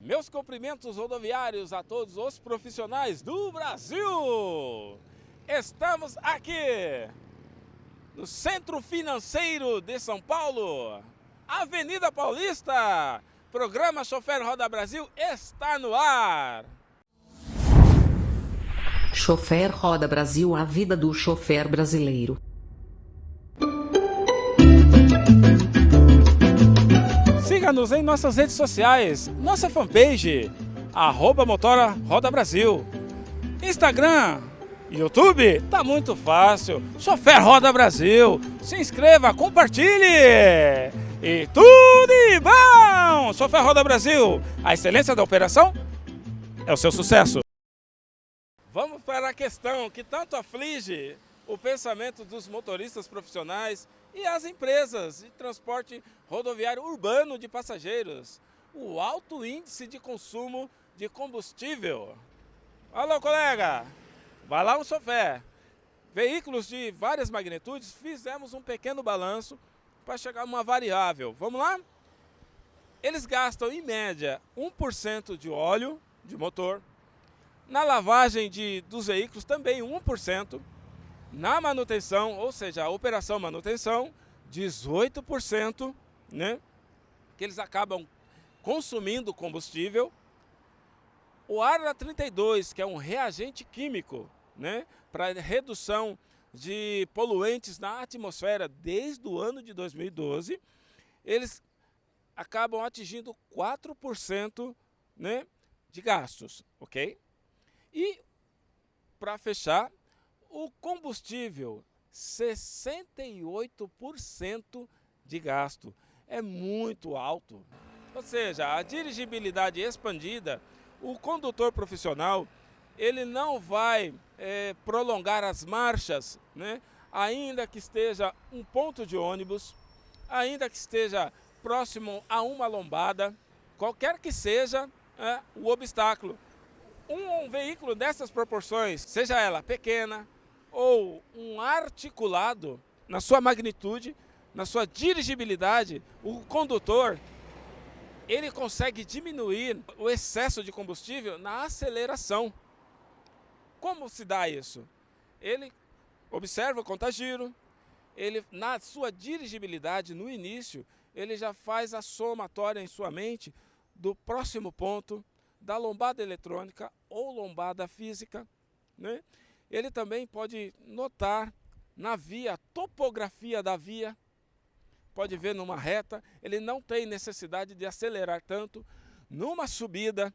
Meus cumprimentos rodoviários a todos os profissionais do Brasil! Estamos aqui no Centro Financeiro de São Paulo, Avenida Paulista. Programa Chofer Roda Brasil está no ar. Chofer Roda Brasil, a vida do chofer brasileiro. Siga-nos em nossas redes sociais, nossa fanpage, @Motora Roda Brasil. Instagram, YouTube, tá muito fácil, Chofer Roda Brasil. Se inscreva, compartilhe e tudo de bom! Chofer Roda Brasil, a excelência da operação é o seu sucesso. Vamos para a questão que tanto aflige o pensamento dos motoristas profissionais e as empresas de transporte rodoviário urbano de passageiros: o alto índice de consumo de combustível. Alô, colega! Vai lá, um chofer. Veículos de várias magnitudes, fizemos um pequeno balanço para chegar a uma variável. Vamos lá? Eles gastam, em média, 1% de óleo de motor. Na lavagem dos veículos, também 1%. Na manutenção, ou seja, a operação manutenção, 18%, né? Que eles acabam consumindo combustível. O ARA 32, que é um reagente químico, né, para redução de poluentes na atmosfera desde o ano de 2012, eles acabam atingindo 4%, né, de gastos, ok? E, para fechar, o combustível, 68% de gasto. É muito alto. Ou seja, a dirigibilidade expandida, o condutor profissional, ele não vai prolongar as marchas, né? Ainda que esteja um ponto de ônibus, ainda que esteja próximo a uma lombada, qualquer que seja o obstáculo. Um veículo dessas proporções, seja ela pequena ou um articulado, na sua magnitude, na sua dirigibilidade, o condutor, ele consegue diminuir o excesso de combustível na aceleração. Como se dá isso? Ele observa o contagiro, ele, na sua dirigibilidade, no início, ele já faz a somatória em sua mente do próximo ponto, da lombada eletrônica ou lombada física, né? Ele também pode notar na via, a topografia da via, pode ver numa reta, ele não tem necessidade de acelerar tanto. Numa subida,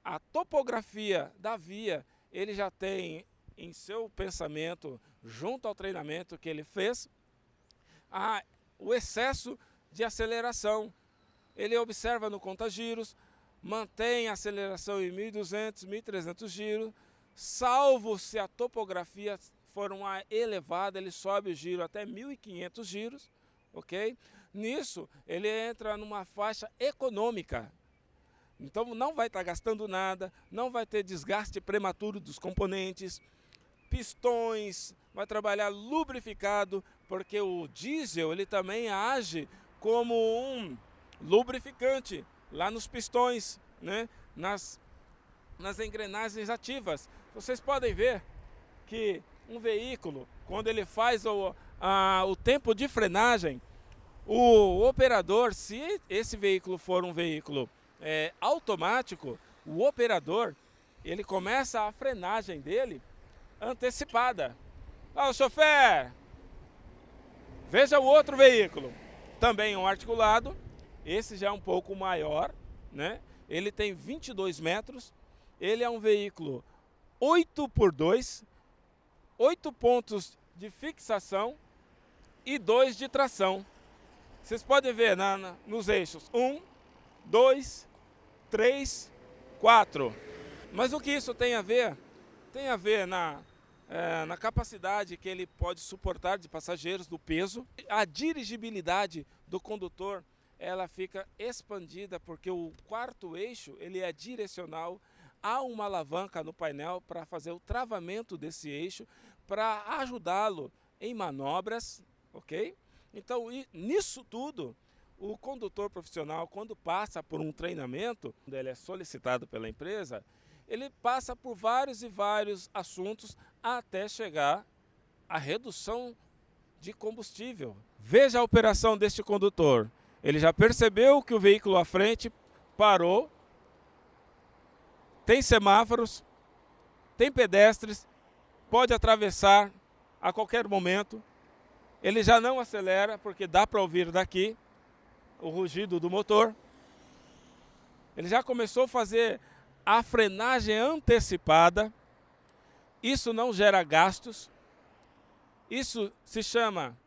a topografia da via, ele já tem em seu pensamento, junto ao treinamento que ele fez, o excesso de aceleração. Ele observa no contagiros, mantém a aceleração em 1.200, 1.300 giros, salvo se a topografia for uma elevada, ele sobe o giro até 1.500 giros, ok? Nisso, ele entra numa faixa econômica. Então não vai estar gastando nada, não vai ter desgaste prematuro dos componentes, pistões, vai trabalhar lubrificado, porque o diesel ele também age como um lubrificante lá nos pistões, né? nas engrenagens ativas. Vocês podem ver que um veículo, quando ele faz o tempo de frenagem, o operador, se esse veículo for um veículo automático, o operador, ele começa a frenagem dele antecipada. O chofer, veja o outro veículo, também um articulado, esse já é um pouco maior, né? Ele tem 22 metros, ele é um veículo 8x2, 8 pontos de fixação e 2 de tração. Vocês podem ver nos eixos 1, 2, 3, 4. Mas o que isso tem a ver? Tem a ver na capacidade que ele pode suportar de passageiros, do peso. A dirigibilidade do condutor, ela fica expandida porque o quarto eixo ele é direcional. Há uma alavanca no painel para fazer o travamento desse eixo, para ajudá-lo em manobras, ok? Então, nisso tudo, O condutor profissional, quando passa por um treinamento, quando ele é solicitado pela empresa, ele passa por vários e vários assuntos até chegar à redução de combustível. Veja a operação deste condutor. Ele já percebeu que o veículo à frente parou, tem semáforos, tem pedestres, pode atravessar a qualquer momento. Ele já não acelera, porque dá para ouvir daqui o rugido do motor. Ele já começou a fazer a frenagem antecipada. Isso não gera gastos. Isso se chama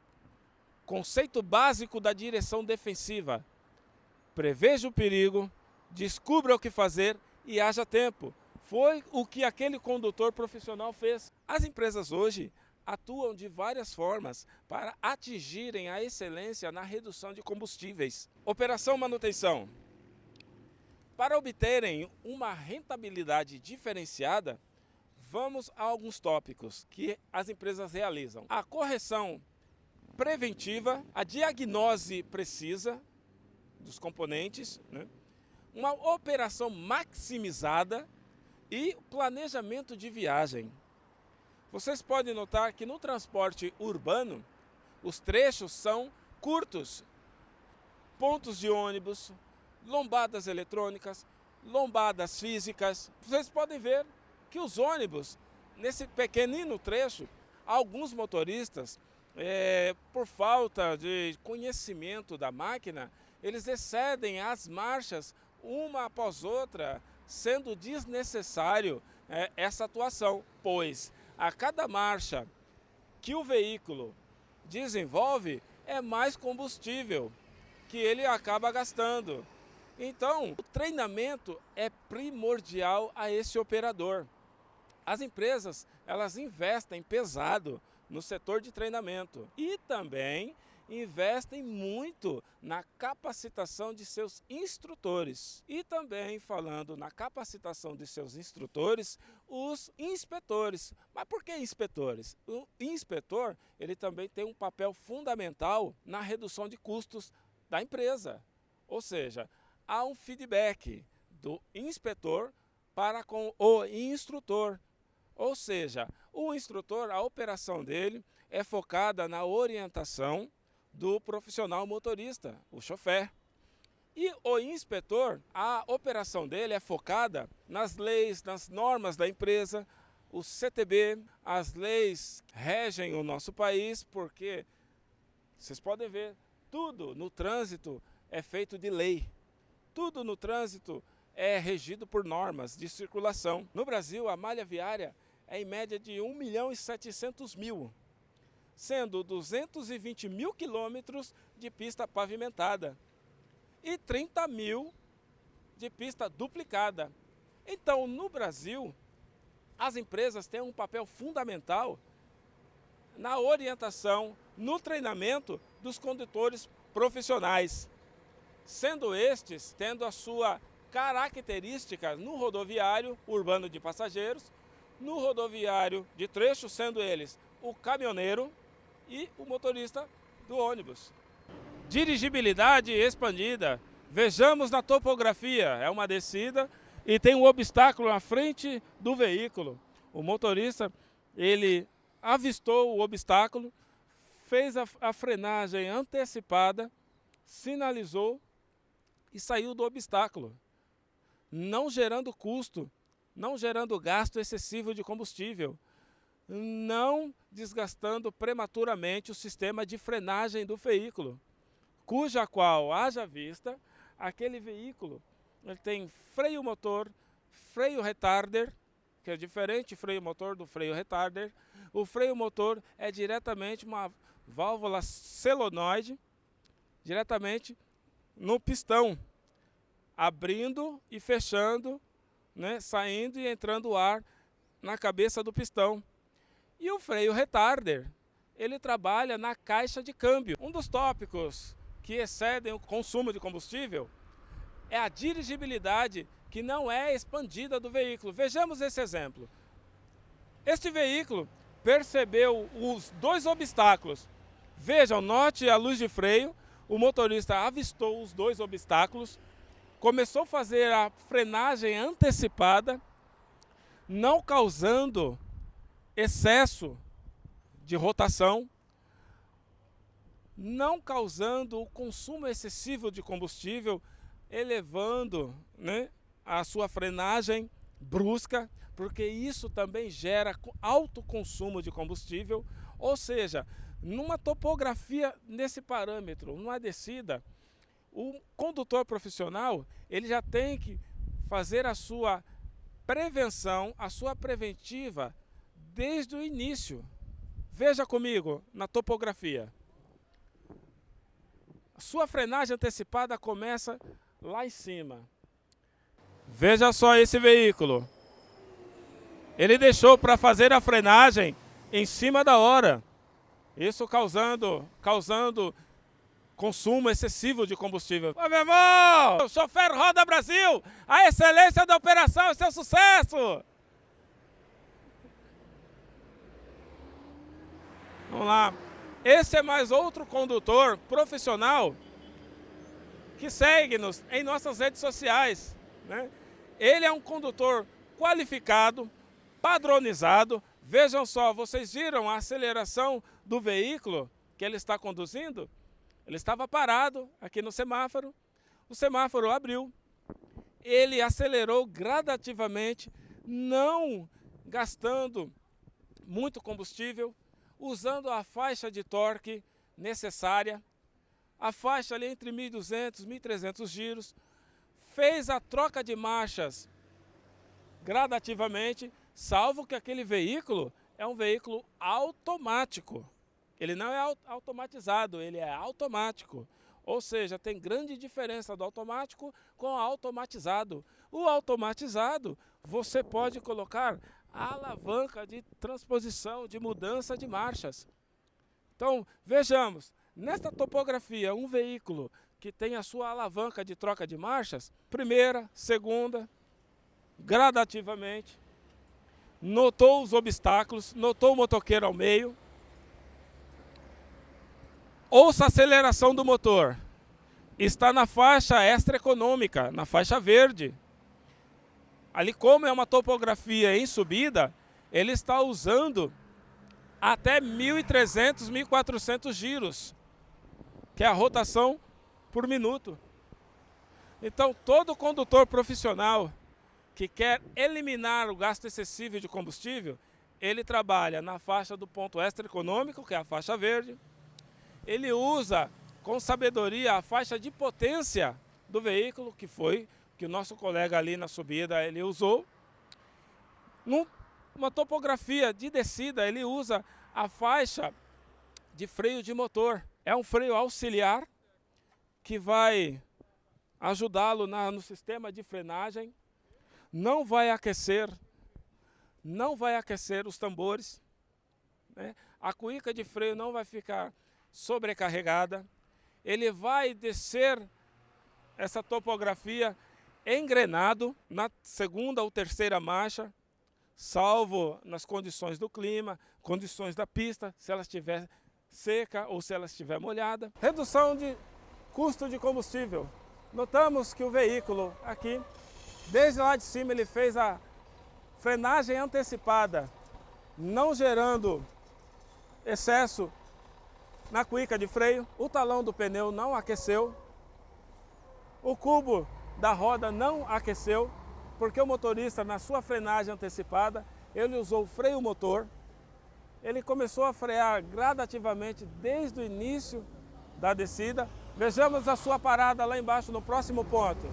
conceito básico da direção defensiva. Preveja o perigo, descubra o que fazer e haja tempo. Foi o que aquele condutor profissional fez. As empresas hoje atuam de várias formas para atingirem a excelência na redução de combustíveis. Operação manutenção. Para obterem uma rentabilidade diferenciada, vamos a alguns tópicos que as empresas realizam. A correção preventiva, a diagnose precisa dos componentes, né? Uma operação maximizada e planejamento de viagem. Vocês podem notar que no transporte urbano, os trechos são curtos. Pontos de ônibus, lombadas eletrônicas, lombadas físicas. Vocês podem ver que os ônibus, nesse pequenino trecho, alguns motoristas, por falta de conhecimento da máquina, eles excedem as marchas uma após outra, sendo desnecessário essa atuação, pois a cada marcha que o veículo desenvolve é mais combustível que ele acaba gastando. Então, o treinamento é primordial a esse operador. As empresas, elas investem pesado no setor de treinamento e também investem muito na capacitação de seus instrutores. E também, falando na capacitação de seus instrutores, os inspetores. Mas por que inspetores? O inspetor, ele também tem um papel fundamental na redução de custos da empresa. Ou seja, há um feedback do inspetor para com o instrutor. Ou seja, o instrutor, a operação dele é focada na orientação do profissional motorista, o chofer. E o inspetor, a operação dele é focada nas leis, nas normas da empresa, o CTB, as leis regem o nosso país, porque vocês podem ver, tudo no trânsito é feito de lei. Tudo no trânsito é regido por normas de circulação. No Brasil, a malha viária é em média de 1.700.000, sendo 220 mil quilômetros de pista pavimentada e 30 mil de pista duplicada. Então, no Brasil, as empresas têm um papel fundamental na orientação, no treinamento dos condutores profissionais, sendo estes tendo a sua característica no rodoviário urbano de passageiros, no rodoviário de trecho, sendo eles o caminhoneiro e o motorista do ônibus. Dirigibilidade expandida. Vejamos na topografia, é uma descida e tem um obstáculo na frente do veículo. O motorista, ele avistou o obstáculo, fez a frenagem antecipada, sinalizou e saiu do obstáculo, não gerando custo, não gerando gasto excessivo de combustível, não desgastando prematuramente o sistema de frenagem do veículo, cuja qual, haja vista, aquele veículo ele tem freio motor, freio retarder, que é diferente freio motor do freio retarder. O freio motor é diretamente uma válvula solenoide, diretamente no pistão, abrindo e fechando, né, saindo e entrando o ar na cabeça do pistão. E o freio retarder, ele trabalha na caixa de câmbio. Um dos tópicos que excedem o consumo de combustível é a dirigibilidade que não é expandida do veículo. Vejamos esse exemplo. Este veículo percebeu os dois obstáculos. Vejam, note a luz de freio. o motorista avistou os dois obstáculos, começou a fazer a frenagem antecipada, não causando excesso de rotação, não causando o consumo excessivo de combustível, elevando, né, a sua frenagem brusca, porque isso também gera alto consumo de combustível. Ou seja, numa topografia nesse parâmetro, numa descida, o condutor profissional ele já tem que fazer a sua prevenção, a sua preventiva desde o início. Veja comigo na topografia. A sua frenagem antecipada começa lá em cima. Veja só esse veículo. Ele deixou para fazer a frenagem em cima da hora. Isso causando consumo excessivo de combustível. Ô, meu irmão! Chofer Roda Brasil! A excelência da operação é seu sucesso! Vamos lá. Esse é mais outro condutor profissional que segue-nos em nossas redes sociais, né? Ele é um condutor qualificado, padronizado. Vejam só, vocês viram a aceleração do veículo que ele está conduzindo? Ele estava parado aqui no semáforo, o semáforo abriu, ele acelerou gradativamente, não gastando muito combustível, usando a faixa de torque necessária, a faixa ali entre 1.200 e 1.300 giros, fez a troca de marchas gradativamente, salvo que aquele veículo é um veículo automático. Ele não é automatizado, ele é automático. Ou seja, tem grande diferença do automático com o automatizado. O automatizado, você pode colocar a alavanca de transposição, de mudança de marchas. Então, vejamos, nesta topografia, um veículo que tem a sua alavanca de troca de marchas, primeira, segunda, gradativamente, notou os obstáculos, notou o motoqueiro ao meio. Ouça a aceleração do motor. Está na faixa extra econômica, na faixa verde. Ali, como é uma topografia em subida, ele está usando até 1.300, 1.400 giros, que é a rotação por minuto. Então, todo condutor profissional que quer eliminar o gasto excessivo de combustível, ele trabalha na faixa do ponto extra econômico, que é a faixa verde. Ele usa com sabedoria a faixa de potência do veículo, que o nosso colega ali na subida ele usou. Numa topografia de descida, ele usa a faixa de freio de motor. É um freio auxiliar que vai ajudá-lo no sistema de frenagem. Não vai aquecer os tambores, né? A cuíca de freio não vai ficar sobrecarregada. Ele vai descer essa topografia engrenado na segunda ou terceira marcha, salvo nas condições do clima, condições da pista, se ela estiver seca ou se ela estiver molhada. Redução de custo de combustível. Notamos que o veículo aqui, desde lá de cima, ele fez a frenagem antecipada, não gerando excesso na cuíca de freio. O talão do pneu não aqueceu, o cubo da roda não aqueceu, porque o motorista, na sua frenagem antecipada, ele usou o freio motor. Ele começou a frear gradativamente desde o início da descida. Vejamos a sua parada lá embaixo no próximo ponto.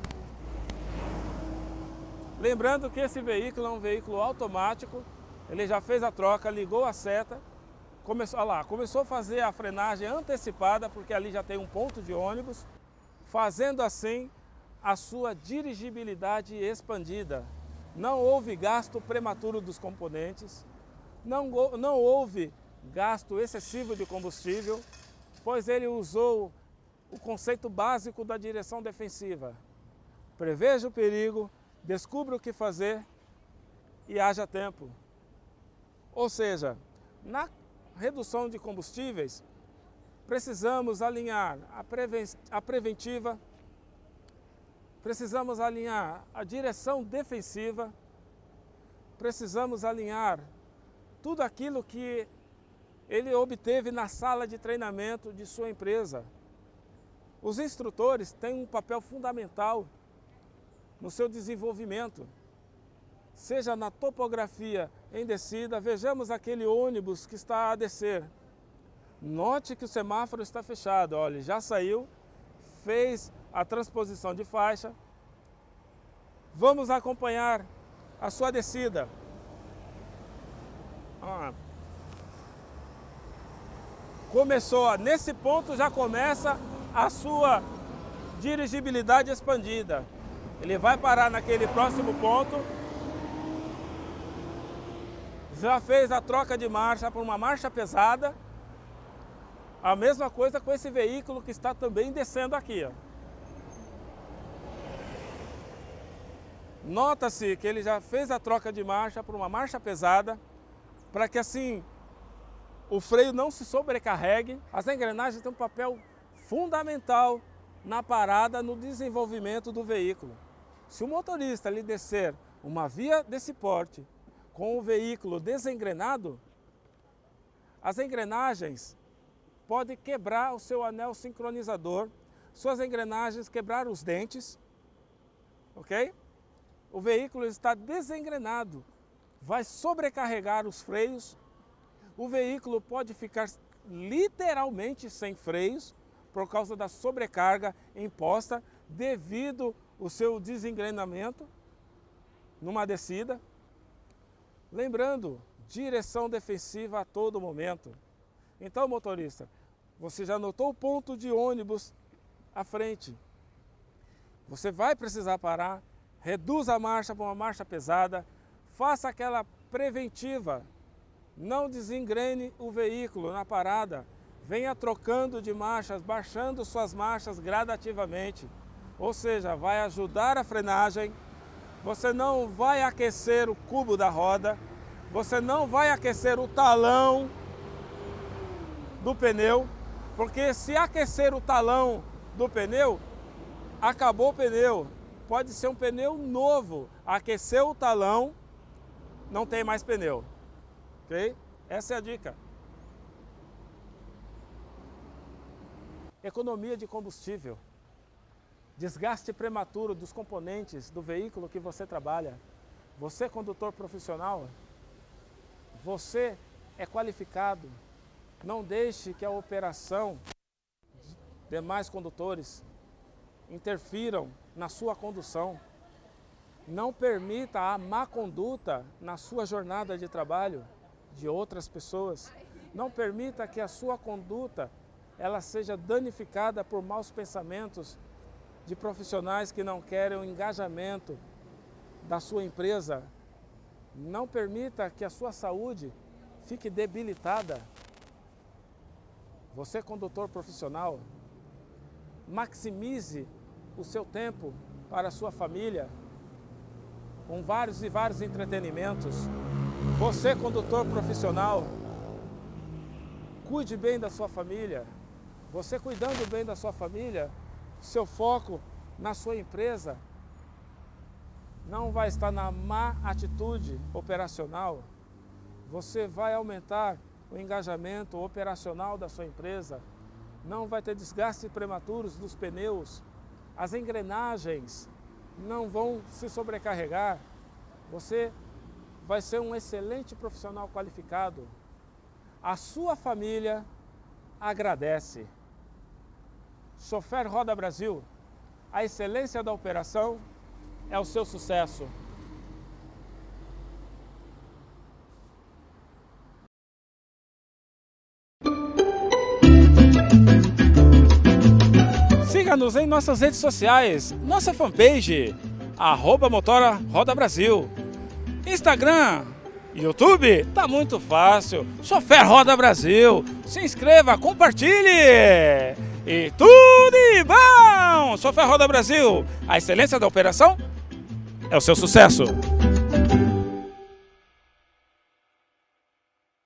Lembrando que esse veículo é um veículo automático, ele já fez a troca, ligou a seta, começou a fazer a frenagem antecipada, porque ali já tem um ponto de ônibus, fazendo assim a sua dirigibilidade expandida. Não houve gasto prematuro dos componentes, não houve gasto excessivo de combustível, pois ele usou o conceito básico da direção defensiva. Preveja o perigo, descubra o que fazer e haja tempo. Ou seja, na redução de combustíveis, precisamos alinhar a preventiva, precisamos alinhar a direção defensiva, precisamos alinhar tudo aquilo que ele obteve na sala de treinamento de sua empresa. Os instrutores têm um papel fundamental no seu desenvolvimento, seja na topografia em descida. Vejamos aquele ônibus que está a descer. Note que o semáforo está fechado, olha, já saiu, fez a transposição de faixa. Vamos acompanhar a sua descida. Começou, nesse ponto já começa a sua dirigibilidade expandida. Ele vai parar naquele próximo ponto. Já fez a troca de marcha para uma marcha pesada. A mesma coisa com esse veículo que está também descendo aqui, ó. Nota-se que ele já fez a troca de marcha para uma marcha pesada, para que assim o freio não se sobrecarregue. As engrenagens têm um papel fundamental na parada, no desenvolvimento do veículo. Se o motorista lhe descer uma via desse porte com o veículo desengrenado, as engrenagens podem quebrar o seu anel sincronizador, suas engrenagens quebrar os dentes, ok? O veículo está desengrenado, vai sobrecarregar os freios, o veículo pode ficar literalmente sem freios por causa da sobrecarga imposta devido ao seu desengrenamento numa descida. Lembrando, direção defensiva a todo momento. Então, motorista, você já notou o ponto de ônibus à frente. Você vai precisar parar, reduza a marcha para uma marcha pesada, faça aquela preventiva, não desengrene o veículo na parada, venha trocando de marchas, baixando suas marchas gradativamente, ou seja, vai ajudar a frenagem, você não vai aquecer o cubo da roda, você não vai aquecer o talão do pneu, porque se aquecer o talão do pneu, acabou o pneu. Pode ser um pneu novo, aqueceu o talão, não tem mais pneu, ok? Essa é a dica. Economia de combustível, desgaste prematuro dos componentes do veículo que você trabalha. Você, condutor profissional, você é qualificado. Não deixe que a operação de demais condutores interfiram na sua condução. Não permita a má conduta na sua jornada de trabalho de outras pessoas. Não permita que a sua conduta ela seja danificada por maus pensamentos de profissionais que não querem o engajamento da sua empresa. Não permita que a sua saúde fique debilitada. Você, condutor profissional, maximize o seu tempo para a sua família, com vários e vários entretenimentos. Você, condutor profissional, cuide bem da sua família. Você cuidando bem da sua família, seu foco na sua empresa não vai estar na má atitude operacional. Você vai aumentar o engajamento operacional da sua empresa, não vai ter desgastes prematuros dos pneus, as engrenagens não vão se sobrecarregar, você vai ser um excelente profissional qualificado. A sua família agradece. Chofer Roda Brasil, a excelência da operação é o seu sucesso. Siga-nos em nossas redes sociais, nossa fanpage, @Motora Roda Brasil. Instagram, YouTube, tá muito fácil, Chofer Roda Brasil. Se inscreva, compartilhe e tudo de bom! Chofer Roda Brasil, a excelência da operação é o seu sucesso.